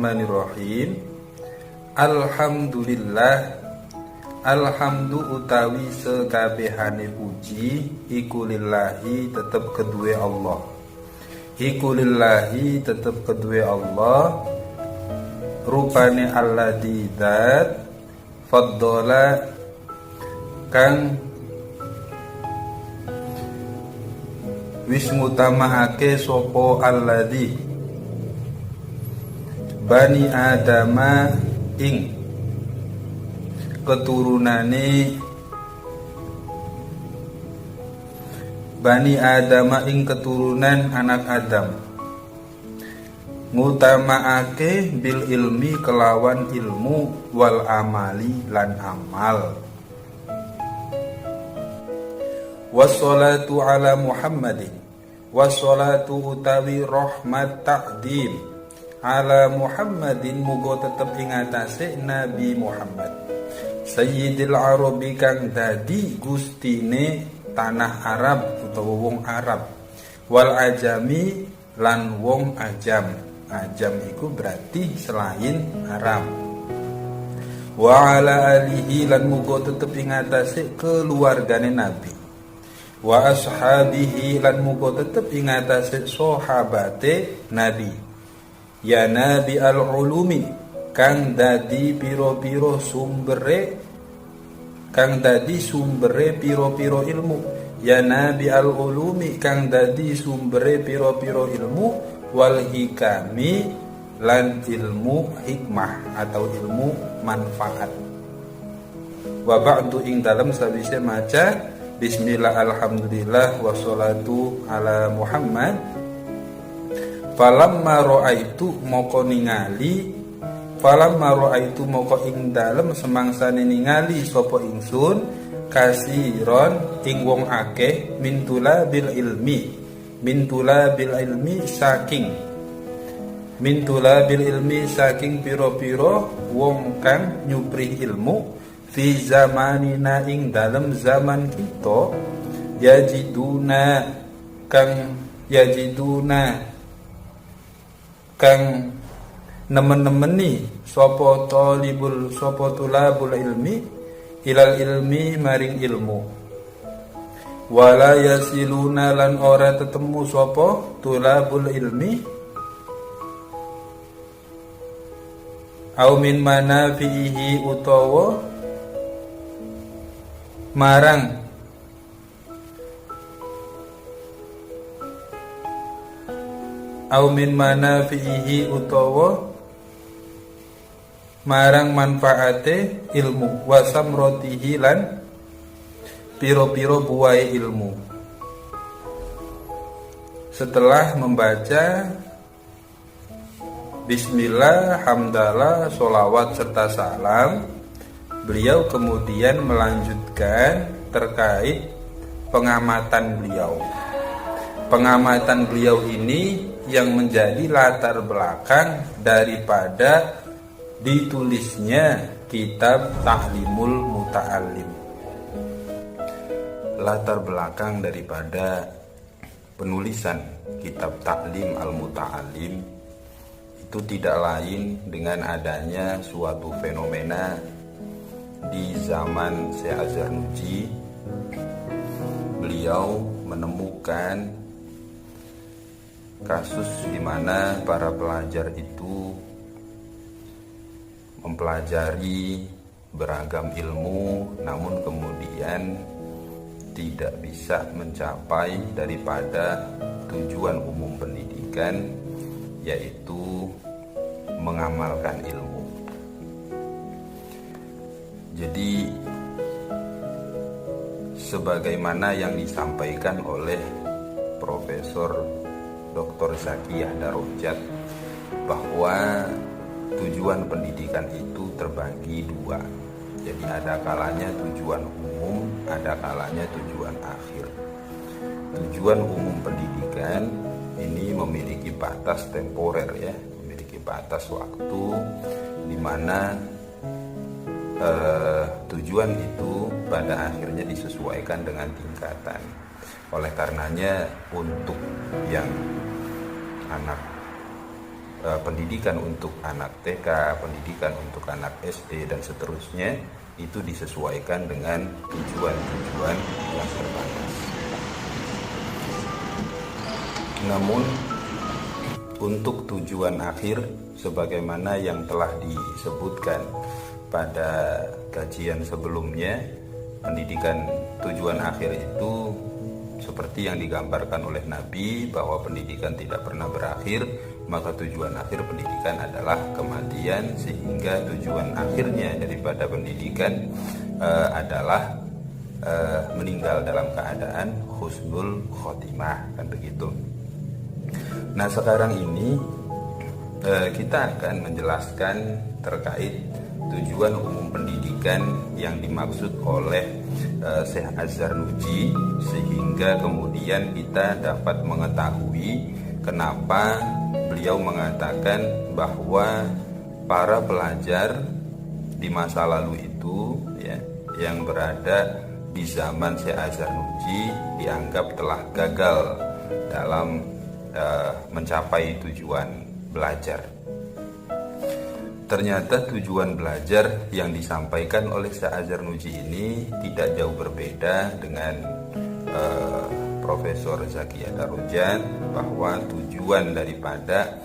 Bismillahirrahmanirrahim. Alhamdulillah. Alhamdu utawi sekabehane puji iku lillahi tetep kedue Allah. Iku lillahi tetep kedue Allah. Rupane alladzi dzat faddala kang wis ngutamaake sapa alladzi Bani Adama ing keturunane Bani Adama ing keturunan anak Adam ngutamaake bil ilmi kelawan ilmu wal amali lan amal. Wassalatu ala Muhammadin, wassalatu utawi rahmat ta'dim ala Muhammadin muga tetep ing atase Nabi Muhammad Sayyidil Arabi kang dadi gustine tanah Arab utawa wong Arab wal ajami lan wong ajam. Ajam iku berarti selain Arab. Wa ala alihi lan muga tetep ing atase keluargane Nabi. Wa ashabihi lan muga tetep ing atase sahabate Nabi. Ya Nabi al-ulumi kang dadi piro-piro sumbere piro-piro ilmu. Ya Nabi al-ulumi kang dadi sumbere piro-piro ilmu wal hikami lan ilmu hikmah atau ilmu manfaat. Wa ba'du ing dalem sawise maca bismillah alhamdulillah wassalatu ala Muhammad. Falamma ra'aitu moko ing dalem semangsane ningali sapa ingsun kasiron ing wong akeh mintula bil ilmi saking piro-piro wong kang nyupri ilmu fi zamanina ing dalem zaman kita yajiduna kang nemen-nemeni sapa tulabul ilmi ilal ilmi maring ilmu wala yasiluna lan ora tetemu sapa tulabul ilmi au min manafihi utawa marang au min manafihi utawa marang manfaate ilmu wasamrotihi lan piro-piro buai ilmu. Setelah membaca bismillah, hamdalah, sholawat serta salam, beliau kemudian melanjutkan terkait pengamatan beliau. Pengamatan beliau ini yang menjadi latar belakang daripada ditulisnya kitab Ta'limul Muta'allim. Latar belakang daripada penulisan kitab Ta'lim Al-Muta'allim itu tidak lain dengan adanya suatu fenomena di zaman Syekh Az-Zarnuji. Beliau menemukan kasus di mana para pelajar itu mempelajari beragam ilmu namun kemudian tidak bisa mencapai daripada tujuan umum pendidikan, yaitu mengamalkan ilmu. Jadi sebagaimana yang disampaikan oleh Profesor Dr. Zakiyah Darajat bahwa tujuan pendidikan itu terbagi dua. Jadi ada kalanya tujuan umum, ada kalanya tujuan akhir. Tujuan umum pendidikan ini memiliki batas temporer ya, memiliki batas waktu di mana tujuan itu pada akhirnya disesuaikan dengan tingkatan. Oleh karenanya untuk yang anak pendidikan untuk anak TK, pendidikan untuk anak SD dan seterusnya itu disesuaikan dengan tujuan-tujuan yang terbatas. Namun untuk tujuan akhir sebagaimana yang telah disebutkan pada kajian sebelumnya, pendidikan tujuan akhir itu seperti yang digambarkan oleh Nabi bahwa pendidikan tidak pernah berakhir, maka tujuan akhir pendidikan adalah kematian, sehingga tujuan akhirnya daripada pendidikan adalah meninggal dalam keadaan husnul khotimah, kan begitu. Nah, sekarang ini kita akan menjelaskan terkait tujuan umum pendidikan yang dimaksud oleh Syekh Az-Zarnuji, sehingga kemudian kita dapat mengetahui kenapa beliau mengatakan bahwa para pelajar di masa lalu itu ya, yang berada di zaman Syekh Az-Zarnuji dianggap telah gagal dalam mencapai tujuan belajar. Ternyata tujuan belajar yang disampaikan oleh Syekh Az-Zarnuji ini tidak jauh berbeda dengan Profesor Zaki Ad-Darujat, bahwa tujuan daripada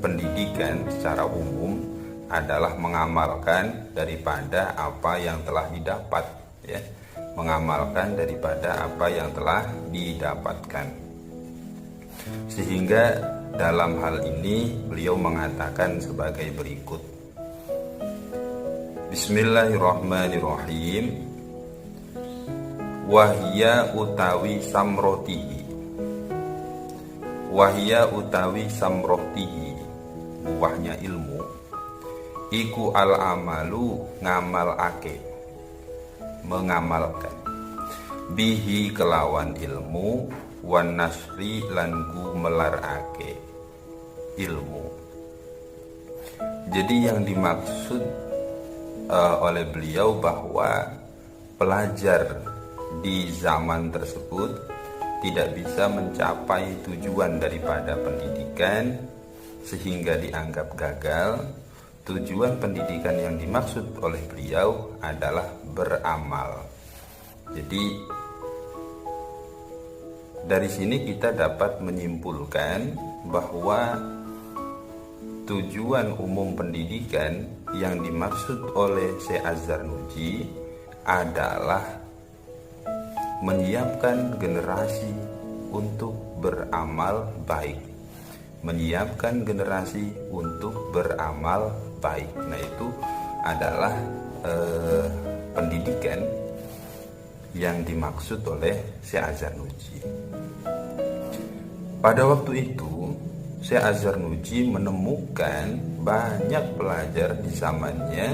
pendidikan secara umum adalah mengamalkan daripada apa yang telah didapat, ya, mengamalkan daripada apa yang telah didapatkan. Sehingga dalam hal ini beliau mengatakan sebagai berikut. Bismillahirrahmanirrahim. Wahya utawi samrotihi. Wahya utawi samrotihi, buahnya ilmu. Iku al amalu ngamalake, mengamalkan. Bihi kelawan ilmu, wan nasri lan gumelarake ilmu. Jadi yang dimaksud oleh beliau bahwa pelajar di zaman tersebut tidak bisa mencapai tujuan daripada pendidikan sehingga dianggap gagal. Tujuan pendidikan yang dimaksud oleh beliau adalah beramal. Jadi dari sini kita dapat menyimpulkan bahwa tujuan umum pendidikan yang dimaksud oleh Syekh Az-Zarnuji adalah menyiapkan generasi untuk beramal baik. Menyiapkan generasi untuk beramal baik. Nah, itu adalah pendidikan yang dimaksud oleh Syekh Az-Zarnuji. Pada waktu itu Syekh Az-Zarnuji menemukan banyak pelajar di zamannya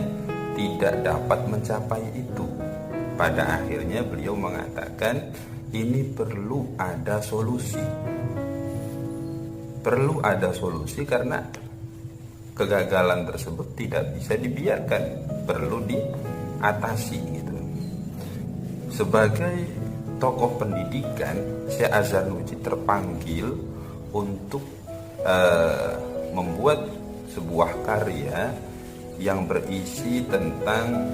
tidak dapat mencapai itu. Pada akhirnya beliau mengatakan ini perlu ada solusi. Perlu ada solusi karena kegagalan tersebut tidak bisa dibiarkan, perlu diatasi gitu. Sebagai tokoh pendidikan, Syekh Az-Zarnuji terpanggil untuk membuat sebuah karya yang berisi tentang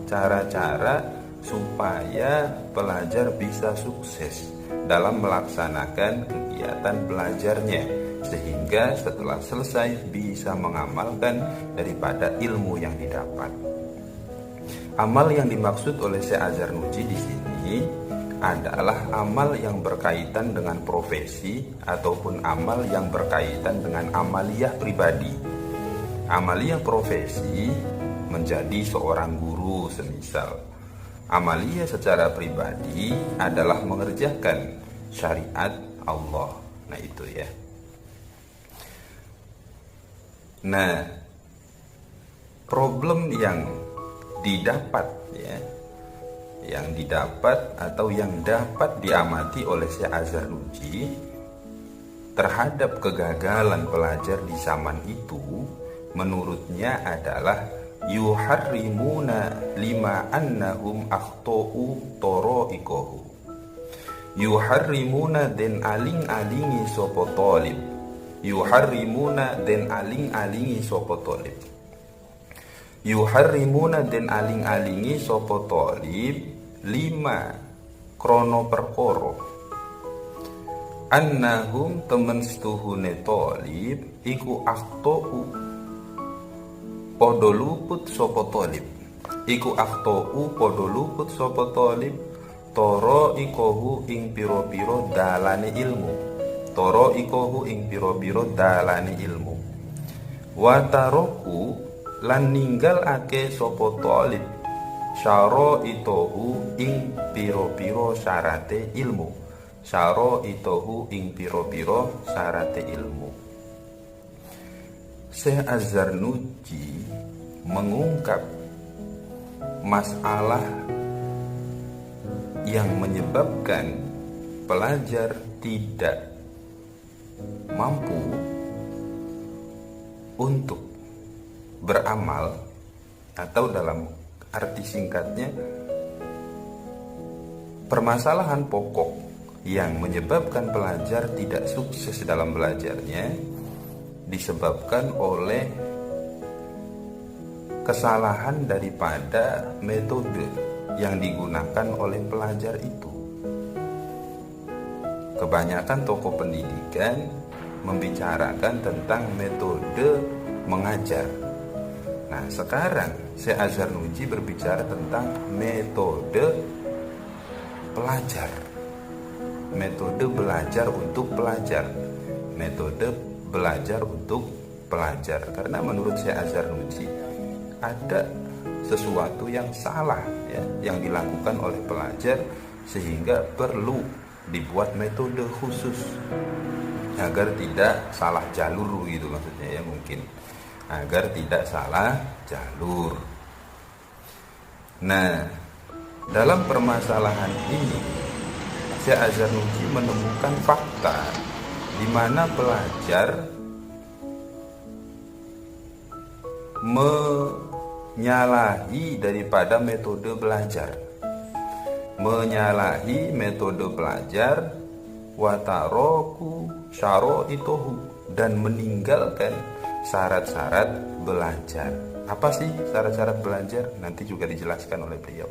cara-cara supaya pelajar bisa sukses dalam melaksanakan kegiatan belajarnya, sehingga setelah selesai bisa mengamalkan daripada ilmu yang didapat. Amal yang dimaksud oleh Syekh Az-Zarnuji di sini adalah amal yang berkaitan dengan profesi ataupun amal yang berkaitan dengan amaliyah pribadi. Amaliyah profesi menjadi seorang guru semisal. Amaliyah secara pribadi adalah mengerjakan syariat Allah. Nah, itu ya. Nah, problem yang didapat atau yang dapat diamati oleh Syekh Az-Zarnuji terhadap kegagalan pelajar di zaman itu, menurutnya adalah yuharrimuna lima annahum akhtau toro'ikohu. Yuharrimuna den aling-alingi sapa talib. Yuharrimuna den aling-alingi sapa talib. Yuharrimuna den aling-alingi sapa talib lima krono perkara. Annahum temen setuhune talib iku akhtau padha luput sapa talib. Iku akhtau padha luput sapa talib tara ikohu ing pira-pira dalane ilmu. Tara ikohu ing pira-pira dalane ilmu. Wa taroku lan ninggalake sapa talib syara itohu ing pira-pira syarate ilmu. Syara itohu ing pira-pira syarate ilmu. Syekh Az-Zarnuji mengungkap masalah yang menyebabkan pelajar tidak mampu untuk beramal, atau dalam arti singkatnya permasalahan pokok yang menyebabkan pelajar tidak sukses dalam belajarnya disebabkan oleh kesalahan daripada metode yang digunakan oleh pelajar itu. Kebanyakan tokoh pendidikan membicarakan tentang metode mengajar. Nah, sekarang Syekh Az-Zarnuji berbicara tentang metode pelajar. Metode belajar untuk pelajar. Metode belajar untuk pelajar. Karena menurut Syekh Az-Zarnuji ada sesuatu yang salah ya, yang dilakukan oleh pelajar, sehingga perlu dibuat metode khusus agar tidak salah jalur gitu, maksudnya ya, mungkin agar tidak salah jalur. Nah, dalam permasalahan ini Syekh Az-Zarnuji menemukan fakta di mana pelajar menyalahi daripada metode belajar, menyalahi metode belajar, wataroku syaraituhu, dan meninggalkan syarat-syarat belajar. Apa sih syarat-syarat belajar? Nanti juga dijelaskan oleh beliau.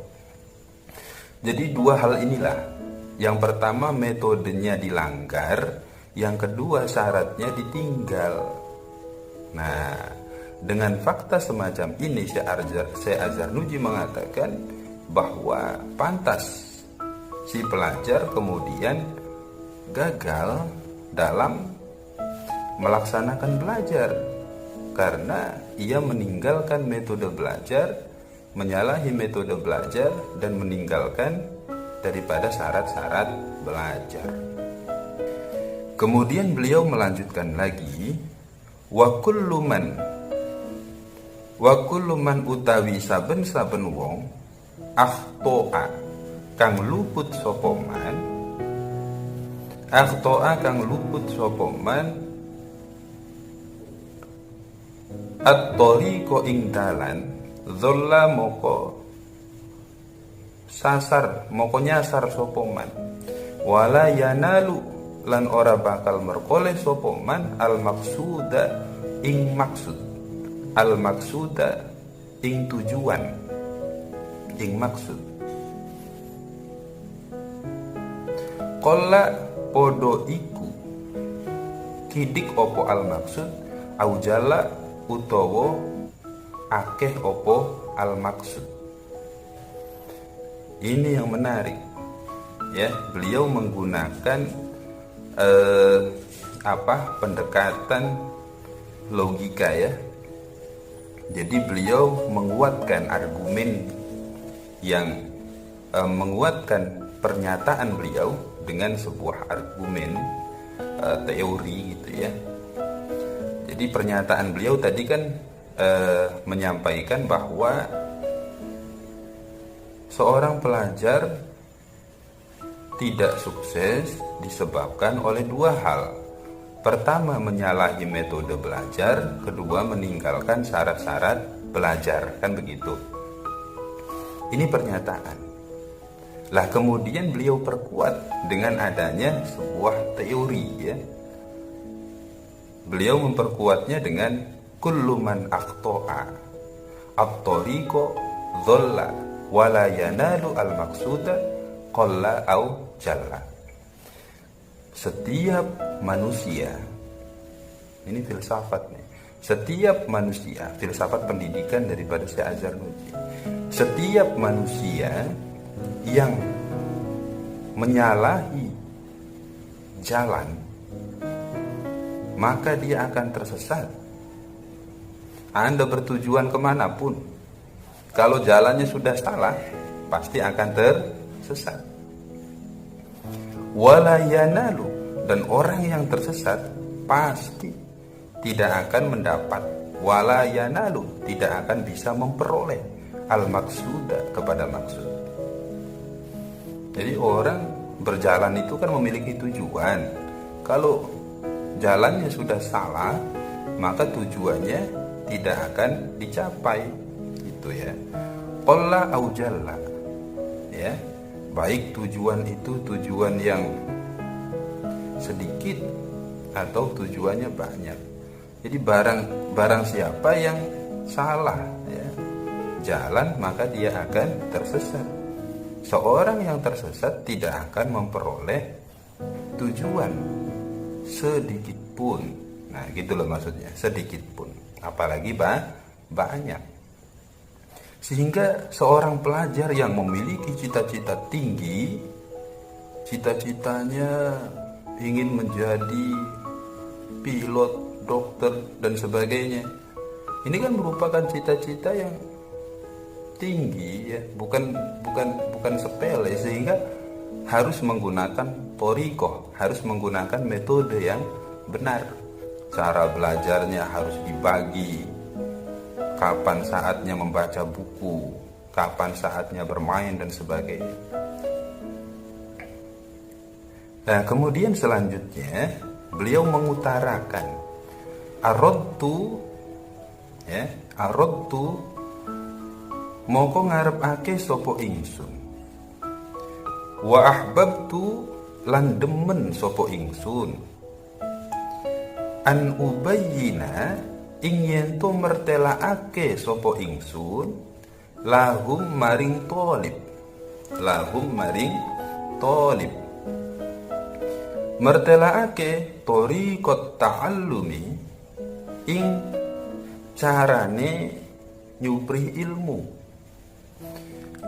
Jadi dua hal inilah. Yang pertama metodenya dilanggar, yang kedua syaratnya ditinggal. Nah, dengan fakta semacam ini Syekh Az-Zarnuji mengatakan bahwa pantas si pelajar kemudian gagal dalam melaksanakan belajar karena ia meninggalkan metode belajar, menyalahi metode belajar, dan meninggalkan daripada syarat-syarat belajar. Kemudian beliau melanjutkan lagi, wa kullu man utawi saben-saben wong akhtoa kang luput sapa man, akhtoa kang luput sapa man at-tariqa ing dalan, dzalla moko sasar, moko nyasar sapa man, wala yanalu lan ora bakal merkoleh sapa man al maksuda ing maksud, al maksuda ing tujuan, ing maksud. Qala podo iku kidik opo al maksud, aujala utawa akeh opo al maksud. Ini yang menarik ya, beliau menggunakan pendekatan logika ya. Jadi beliau menguatkan argumen yang menguatkan pernyataan beliau dengan sebuah argumen teori gitu ya. Jadi pernyataan beliau tadi kan menyampaikan bahwa seorang pelajar tidak sukses disebabkan oleh dua hal. Pertama, menyalahi metode belajar, kedua, meninggalkan syarat-syarat belajar, kan begitu. Ini pernyataan. Lah kemudian beliau perkuat dengan adanya sebuah teori ya. Beliau memperkuatnya dengan kullu man akhta'a at-tariqa dhalla wala yanalu al-maqsuda qalla au jalla. Setiap manusia, ini filsafat nih. Setiap manusia, filsafat pendidikan daripada Syekh Azhar Nuji. Setiap manusia yang menyalahi jalan, maka dia akan tersesat. Anda bertujuan kemanapun, kalau jalannya sudah salah, pasti akan tersesat. Wala yanalu, dan orang yang tersesat pasti tidak akan mendapat, wala yanalu, tidak akan bisa memperoleh al-maqsuda, kepada maksud. Jadi orang berjalan itu kan memiliki tujuan. Kalau jalannya sudah salah, maka tujuannya tidak akan dicapai, gitu ya. Qalla au jalla, ya. Baik tujuan itu tujuan yang sedikit atau tujuannya banyak. Jadi barang siapa yang salah ya, jalan, maka dia akan tersesat. Seorang yang tersesat tidak akan memperoleh tujuan sedikit pun. Nah, gitu loh maksudnya, sedikit pun. Apalagi banyak. Sehingga seorang pelajar yang memiliki cita-cita tinggi, cita-citanya ingin menjadi pilot, dokter dan sebagainya, ini kan merupakan cita-cita yang tinggi ya, bukan sepele, sehingga harus menggunakan thariqah, harus menggunakan metode yang benar. Cara belajarnya harus dibagi, kapan saatnya membaca buku, kapan saatnya bermain dan sebagainya. Nah, kemudian selanjutnya beliau mengutarakan aradtu ya, aradtu moko ngarepake sapa ingsun, wa ahbabtu lan demen sapa ingsun, an ubayyina ing yen to mertelaake sapa ingsun, lahum maring thalib, lahum maring thalib, mertelaake thariqat ta'allumi ing carane nyupri ilmu,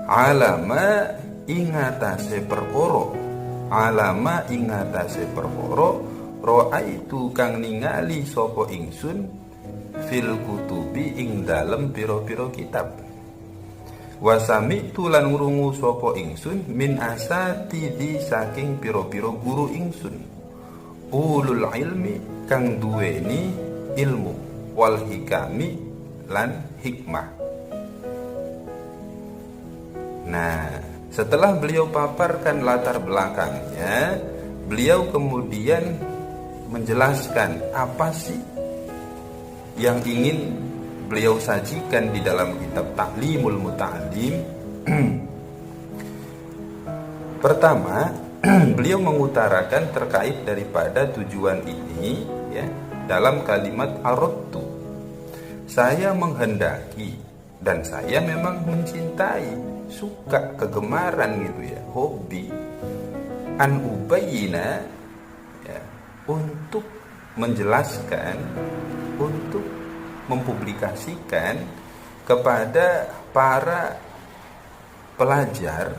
alama ingatase perkara, alama ingatase perkara ra'aitu kang ningali sapa ingsun fil kutubi ing dalem pira-pira kitab, wasami tulan ngrungu sapa ingsun min asatidhi saking pira-pira guru ingsun, ulul ilmi kang duweni ilmu, wal hikami lan hikmah. Nah, setelah beliau paparkan latar belakangnya, beliau kemudian menjelaskan apa sih yang ingin beliau sajikan di dalam kitab Ta'limul Muta'allim. Pertama, beliau mengutarakan terkait daripada tujuan ini ya, dalam kalimat aradtu. Saya menghendaki dan saya memang mencintai, suka, kegemaran gitu ya, hobi, an ubayyina ya, untuk menjelaskan, untuk mempublikasikan kepada para pelajar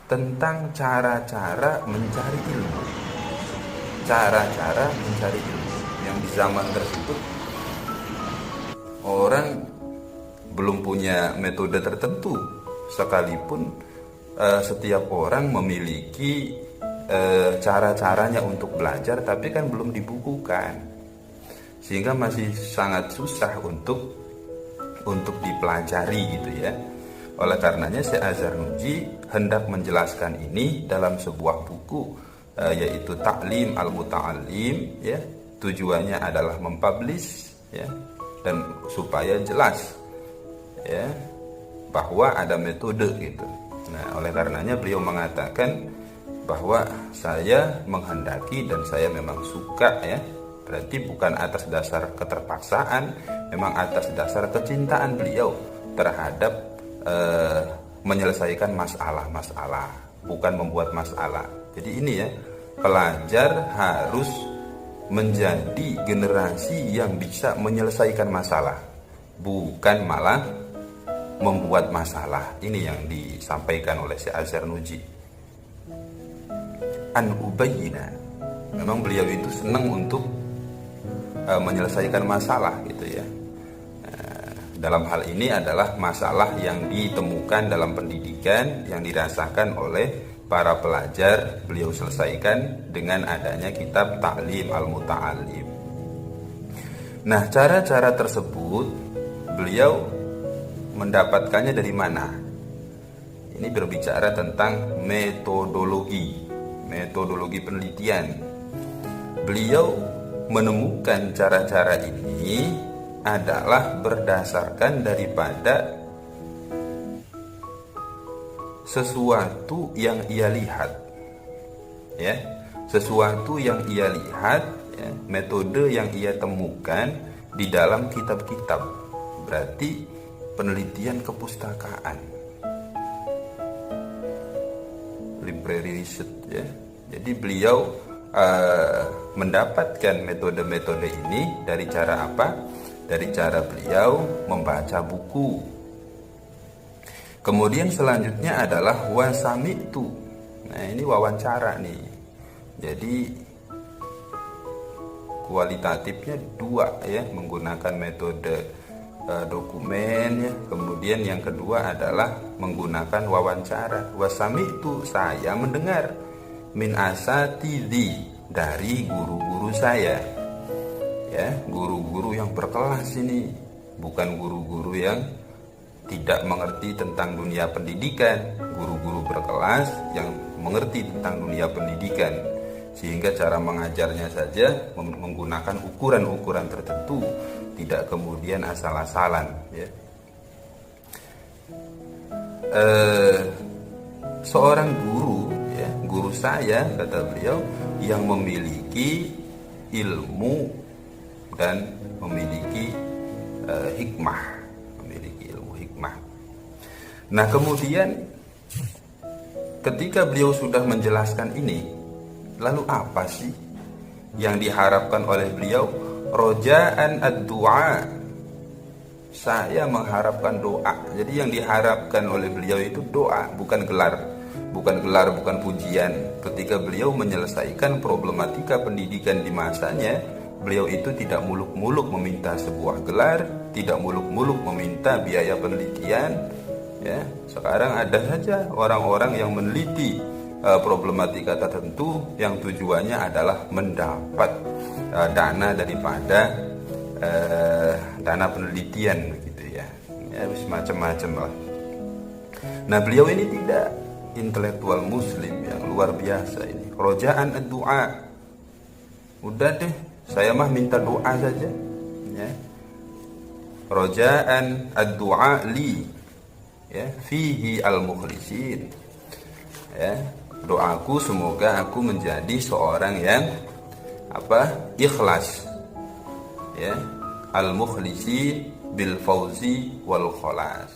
tentang cara-cara mencari ilmu, cara-cara mencari ilmu yang di zaman tersebut orang belum punya metode tertentu, sekalipun setiap orang memiliki cara-caranya untuk belajar, tapi kan belum dibukukan, sehingga masih sangat susah untuk dipelajari gitu ya. Oleh karenanya Syekh Azhar Nuji hendak menjelaskan ini dalam sebuah buku yaitu Ta'lim al-Muta'allim ya. Tujuannya adalah mempublish ya, dan supaya jelas ya bahwa ada metode gitu. Nah, oleh karenanya beliau mengatakan bahwa saya menghendaki dan saya memang suka, ya. Berarti bukan atas dasar keterpaksaan, memang atas dasar kecintaan beliau terhadap menyelesaikan masalah-masalah, bukan membuat masalah. Jadi ini ya, pelajar harus menjadi generasi yang bisa menyelesaikan masalah, bukan malah membuat masalah. Ini yang disampaikan oleh Syekh Az-Zarnuji. An ubayyina, memang beliau itu senang untuk menyelesaikan masalah gitu ya. Dalam hal ini adalah masalah yang ditemukan dalam pendidikan yang dirasakan oleh para pelajar, beliau selesaikan dengan adanya kitab Ta'lim Al-Muta'allim. Nah, cara-cara tersebut beliau mendapatkannya dari mana? Ini berbicara tentang metodologi penelitian. Beliau menemukan cara-cara ini adalah berdasarkan daripada sesuatu yang ia lihat, ya, sesuatu yang ia lihat, ya, metode yang ia temukan di dalam kitab-kitab. Berarti penelitian kepustakaan, library research, ya. Jadi beliau mendapatkan metode-metode ini dari cara apa? Dari cara beliau membaca buku. Kemudian selanjutnya adalah wasami'tu. Nah, ini wawancara nih. Jadi kualitatifnya dua ya, menggunakan metode dokumen ya. Kemudian yang kedua adalah menggunakan wawancara. Wasami'tu, saya mendengar, min asatidzi, dari guru-guru saya. Ya, guru-guru yang berkelas ini, bukan guru-guru yang tidak mengerti tentang dunia pendidikan, guru-guru berkelas yang mengerti tentang dunia pendidikan, sehingga cara mengajarnya saja menggunakan ukuran-ukuran tertentu, tidak kemudian asal-asalan, ya. Seorang guru, ya, guru saya, kata beliau, yang memiliki ilmu dan memiliki hikmah, memiliki ilmu hikmah. Nah, kemudian ketika beliau sudah menjelaskan ini, lalu apa sih yang diharapkan oleh beliau? Roja'an ad-du'a, saya mengharapkan doa. Jadi yang diharapkan oleh beliau itu doa, bukan gelar, bukan pujian. Ketika beliau menyelesaikan problematika pendidikan di masanya, beliau itu tidak muluk-muluk meminta sebuah gelar, tidak muluk-muluk meminta biaya penelitian. Ya, sekarang ada saja orang-orang yang meneliti problematika tertentu yang tujuannya adalah mendapat dana daripada dana penelitian, begitu ya. Ya, macam-macam lah. Nah, beliau ini tidak, intelektual muslim yang luar biasa ini. Roja'an ad-du'a, udah deh, saya mah minta doa saja, ya. Roja'an ad-du'a li, ya, fihi al-mukhlisin, ya, doaku semoga aku menjadi seorang yang ikhlas, ya, al-mukhlisin bil fauzi wal kholas.